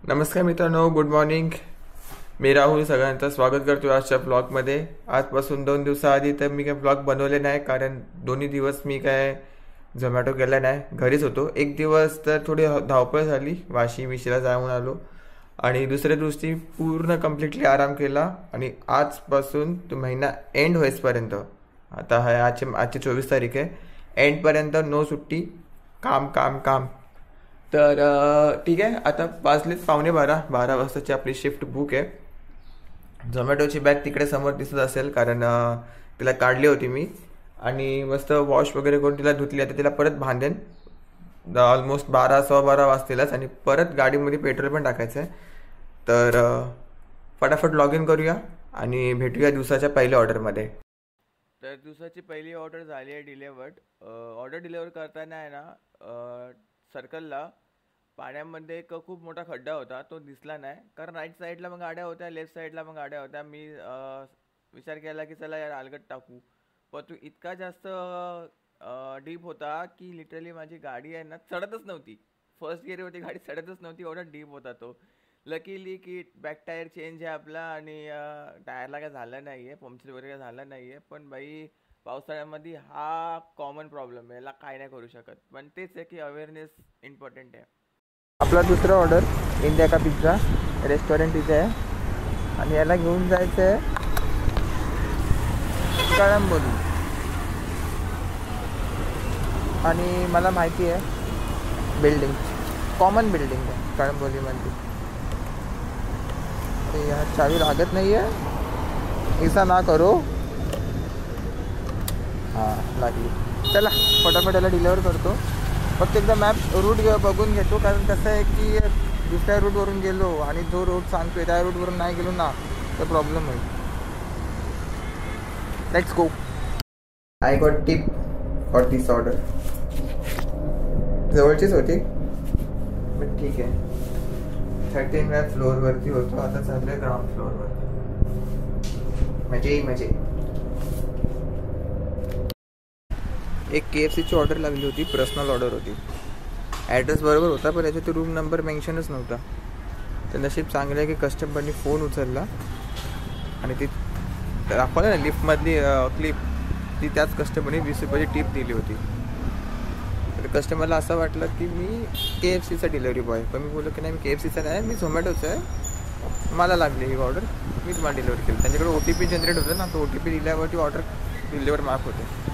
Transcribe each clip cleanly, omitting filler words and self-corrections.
नमस्कार मित्रांनो, good morning. मी राहुल सगळ्यांचं स्वागत करतो आजच्या ब्लॉगमध्ये. आजपासून 2 दिवसाआधी तर मी काय ब्लॉग बनवले नाही, कारण दोन्ही दिवस मी काय झोमॅटो केला नाही, घरीच होतो. एक दिवस तर थोडी धावपळ झाली, वाशी मिशीला जाऊन आलो आणि दुसऱ्या दिवशी पूर्ण कम्प्लिटली आराम केला. आणि आजपासून तो महिना एंड होईसपर्यंत, आता आहे आजची 24 तारीख आहे, एंडपर्यंत नो सुट्टी, काम काम काम. तर ठीक आहे. आता वाजलेत 11:15 वाजताची आपली शिफ्ट बुक आहे. झोमॅटोची बॅग तिकडे समोर दिसत असेल, कारण तिला काढली होती मी आणि मस्त वॉश वगैरे करून तिला धुतली. आता तिला परत बांधेन. ऑलमोस्ट 12 वाजतीलच आणि परत गाडीमध्ये पेट्रोल पण टाकायचं आहे. तर फटाफट लॉग इन करूया आणि भेटूया दिवसाच्या पहिल्या ऑर्डरमध्ये. तर दिवसाची पहिली ऑर्डर झाली आहे डिलेवर्ड. ऑर्डर डिलेवर करताना आहे ना, सर्कलला पाण्यामध्ये एक खूप मोठा खड्डा होता, तो दिसला नाही. कारण राईट साईडला मग गाड्या होत्या, लेफ्ट साईडला मग गाड्या होत्या. मी विचार केला की चला यार अलगट टाकू, पण तो इतका जास्त डीप होता की लिटरली माझी गाडी आहे ना चढतच नव्हती. फर्स्ट गिअर होती गाडी, चढतच नव्हती, एवढा डीप होता तो. लकीली की बॅक टायर चेंज आहे आपला आणि टायरला काय झालं नाही आहे, पंक्चर वगैरे काय झालं नाही आहे. पण बाई पावसाळ्यामध्ये हा कॉमन प्रॉब्लेम आहे, याला काय नाही करू शकत. पण तेच आहे की अवेअरनेस इम्पॉर्टंट आहे. आपला दुसरा ऑर्डर इंडिया का पिझ्झा, रेस्टॉरंट इथे आहे आणि याला घेऊन जायचं आहे कळंबोली. आणि मला माहिती आहे बिल्डिंग, कॉमन बिल्डिंग आहे कळंबोलीमध्ये. ते यार चावी लागत नाही आहे, ऐसा ना करो. हां लागली. चला फटाफट याला डिलिव्हर करतो. फक्त एकदा मॅप रूट बघून घेतो, कारण कसं आहे की दुसऱ्या रूटवरून गेलो आणि जो रूट सांगतोय त्या रूटवरून नाही गेलो ना तर प्रॉब्लेम होईल. Let's go. I got tip for this order. जवळचीच होती बट ठीक आहे. 13व्या फ्लोअरवरती होतो, आता चालू आहे ग्राउंड फ्लोअरवरती. मजे. एक KFCची ऑर्डर लागली होती, पर्सनल ऑर्डर होती. ॲड्रेस बरोबर होता पण याच्यात रूम नंबर मेन्शनच नव्हता. तर नशीब चांगलं आहे की कस्टमरनी फोन उचलला आणि ती दाखवलं ना लिफ्टमधली क्लिप, ती त्याच कस्टमरने 20 रुपयाची टिप दिली होती. तर कस्टमरला असं वाटलं की मी KFCचा डिलेवरी बॉय, पण मी बोललो की नाही, मी KFCचा नाही, मी झोमॅटोचा आहे, मला लागली ही ऑर्डर, मी तुम्हाला डिलेवरी केली. त्यांच्याकडे OTP जनरेट होतं ना, तो OTP दिल्यावरती ऑर्डर डिलेवर माफ होते.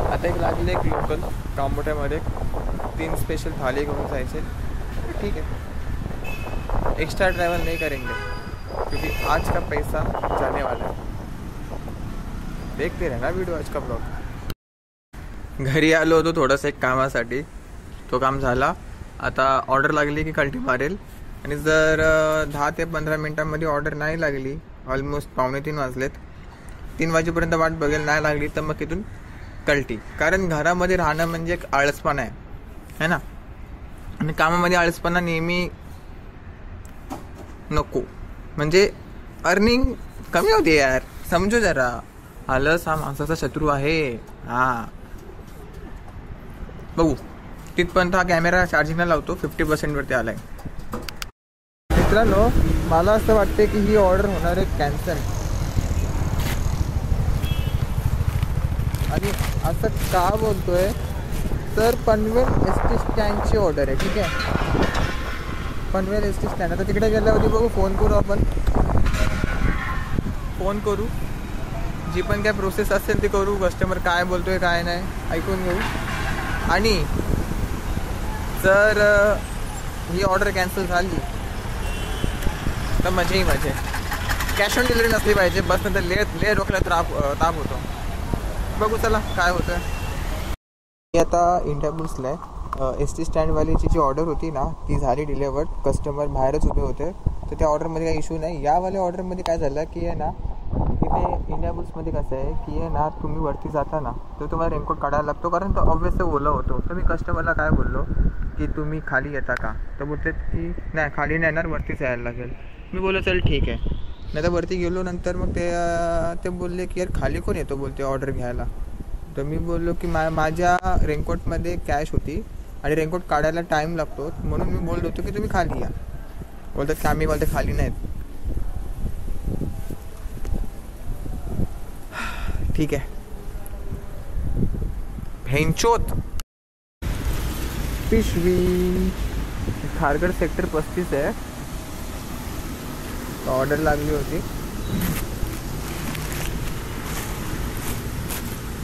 आता एक लागले एक लोकल कांबोट्यामध्ये 3 स्पेशल थाली घेऊन जायचे. ठीक है, एक्स्ट्रा ट्रैवल नहीं करेंगे क्योंकि आज का पैसा जाने वाला है. देखते रहना व्हिडिओ आज का ब्लॉग. घरी आलो होतो थोडंसं एक कामासाठी, तो काम झाला. आता ऑर्डर लागली की कल्टी मारेल आणि जर 10 ते 15 मिनटांमध्ये ऑर्डर नाही लागली, ऑलमोस्ट 2:45 वाजलेत, 3 वाजेपर्यंत वाट बघेल, नाही लागली तर मग इथून कल्टी. कारण घरामध्ये राहणं म्हणजे एक आळसपणा आहे ना, आणि कामामध्ये आळसपणा नेहमी नको. म्हणजे अर्निंग कमी होते यार, समजू जरा. आलस हा माणसाचा शत्रू आहे. हां बघू तिथपर्यंत हा कॅमेरा चार्जिंगला लावतो, 50% वरती आलाय. मित्रांनो, मला असं वाटते की ही ऑर्डर होणार आहे कॅन्सल. आणि असं का बोलतोय तर पनवेल ST स्टँडची ऑर्डर आहे. ठीक आहे, पनवेल ST स्टँड. आता तिकडे गेल्यावरती बघू, फोन करू, आपण फोन करू, जी पण काय प्रोसेस असेल ती करू. कस्टमर काय बोलतोय काय नाही ऐकून घेऊ. आणि जर ही ऑर्डर कॅन्सल झाली तर मजाही मजा. कॅश ऑन डिलिव्हरी नसली पाहिजे, बस नंतर ले डोक्याला ताप होतो. बघू चला काय होतं. मी आता इंडियाबुल्सला आहे. ST स्टँडवालीची जी ऑर्डर होती ना ती झाली डिलेवर्ड. कस्टमर बाहेरच उभे होते, तर त्या ऑर्डरमध्ये काही इश्यू नाही. यावाल्या ऑर्डरमध्ये काय झालं की आहे ना, इथे इंडियाबुल्समध्ये कसं आहे की आहे ना, तुम्ही वरती जाता ना तर तुम्हाला रेनकोट काढायला लागतो, कारण तो ऑब्वियसली ओला होतो. तर मी कस्टमरला काय बोललो की तुम्ही खाली येता का, तर बोलते की नाही खाली नाही येणार, वरतीच यायला लागेल. मी बोललो चल ठीक आहे. नाही तर वरती गेलो, नंतर मग ते बोलले की यार खाली कोण येतो बोलते ऑर्डर घ्यायला. तर मी बोललो की माझ्या रेनकोटमध्ये कॅश होती आणि रेनकोट काढायला टाईम लागतो, म्हणून मी बोललो होतो की तुम्ही खाली या. बोलतात की आम्ही बोलते खाली नाहीत. ठीक आहे. भेंचोत पिशवी. खारघर सेक्टर 35 आहे. ऑर्डर लागली होती.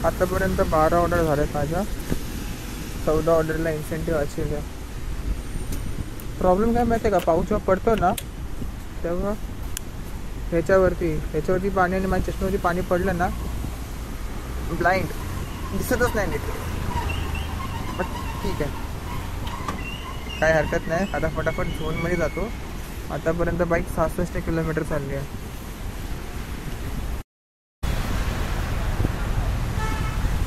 आतापर्यंत 12 ऑर्डर झाल्यात माझ्या. 14 ऑर्डरला इन्सेंटिव्ह अचीव आहे. प्रॉब्लेम काय माहिती आहे का, पाऊस जेव्हा पडतो ना तेव्हा ह्याच्यावरती पाणी आणि माझ्या चष्म्यावरती पाणी पडलं ना, ब्लाइंड दिसतच नाही नीट. बट ठीक आहे, काय हरकत नाही. आता फटाफट झोनमध्ये जातो. आतापर्यंत बाईक 66 किलोमीटर चालली आहे.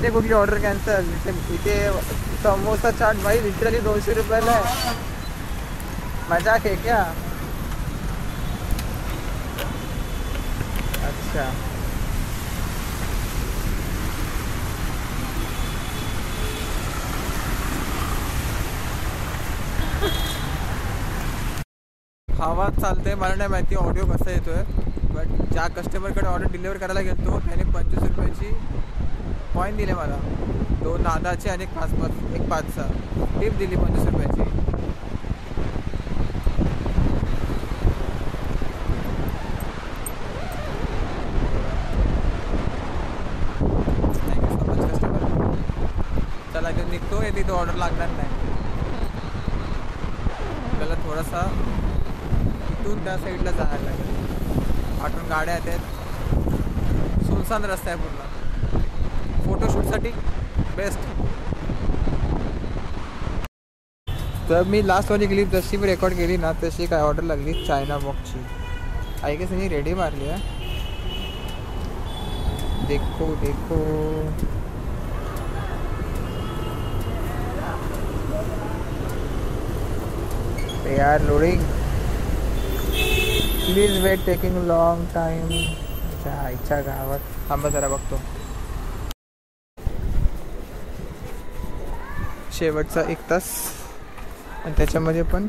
ते कुठली ऑर्डर कॅन्सल. इथे समोसा चाट भाई लिटरली 200 रुपयाला आहे. मजाक आहे क्या? अच्छा, हवा चालते. मला नाही माहिती ऑडिओ कसा येतोय, बट ज्या कस्टमरकडे ऑर्डर डिलिव्हर करायला गेलो त्याने 25 रुपयाची कॉईन दिले मला. 2 दादाचे आणि एक 5चा टिप दिली 25 रुपयाची. Thank you so much customer. चला घेऊन निघतो. तिथे ऑर्डर लागणार नाही आपल्याला. थोडासा इथून त्या साईडला जायला लागेल. आठवण गाड्या आहेत, सुनसान रस्ता आहे पूर्ण. फोटोशूटसाठी बेस्ट. तर मी लास्टवाली क्लिप जशी मी रेकॉर्ड केली ना तशी काय ऑर्डर लागली चायना बॉक्सची. आय गेस त्यांनी रेडी मारली आहे. देखो देखो, they are loading. Please wait, taking long time. आईच्या गावात थांबा जरा बघतो. शेवटचा 1 तास आणि त्याच्यामध्ये पण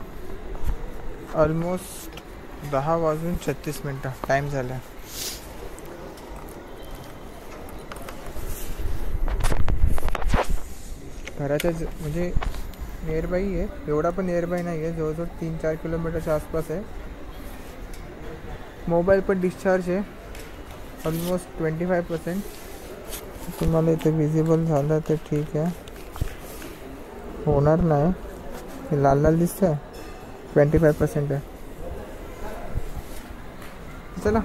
ऑलमोस्ट 10:36 टाईम झाला. घराच्या म्हणजे नियर बाय आहे. एवढा पण नियर बाय नाही आहे, जवळजवळ 3-4 किलोमीटरच्या आसपास आहे. मोबाईल पण डिस्चार्ज आहे ऑलमोस्ट 25%. तुम्हाला इथे विजिबल झालं तर ठीक आहे. होणार नाही, हे लाल लाल दिसतं आहे. 25% आहे. चला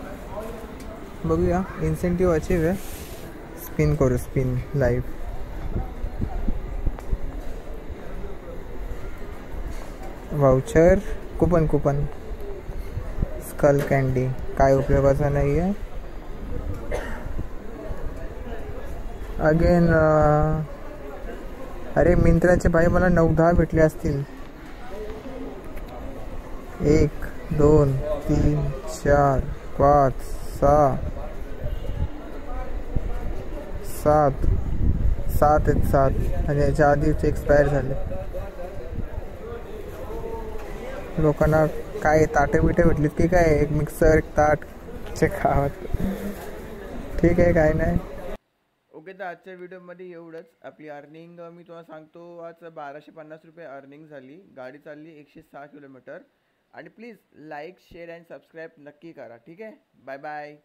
बघूया. इन्सेंटिव्ह अचीव आहे. स्पिन करू, spin live. Voucher, coupon skull candy काय उपयोगाचा नाही आहे. अगेन अरे मिंत्राचे भाई मला 9-10 भेटले असतील. 1 2 3 4 5 6 7 आणि याच्या आधीच एक्सपायर झाले. लोकांना काय ताटे बिटे भेटलीत की काय, एक मिक्सर एक ताट चे खावत. ठीक आहे, काय नाही. ओके, तर आजच्या व्हिडिओमध्ये एवढंच. आपली अर्निंग मी तुम्हाला सांगतो. आज 1250 रुपये अर्निंग झाली. गाडी चालली 106 किलोमीटर. आणि please like share and subscribe नक्की करा. ठीक आहे, बाय बाय.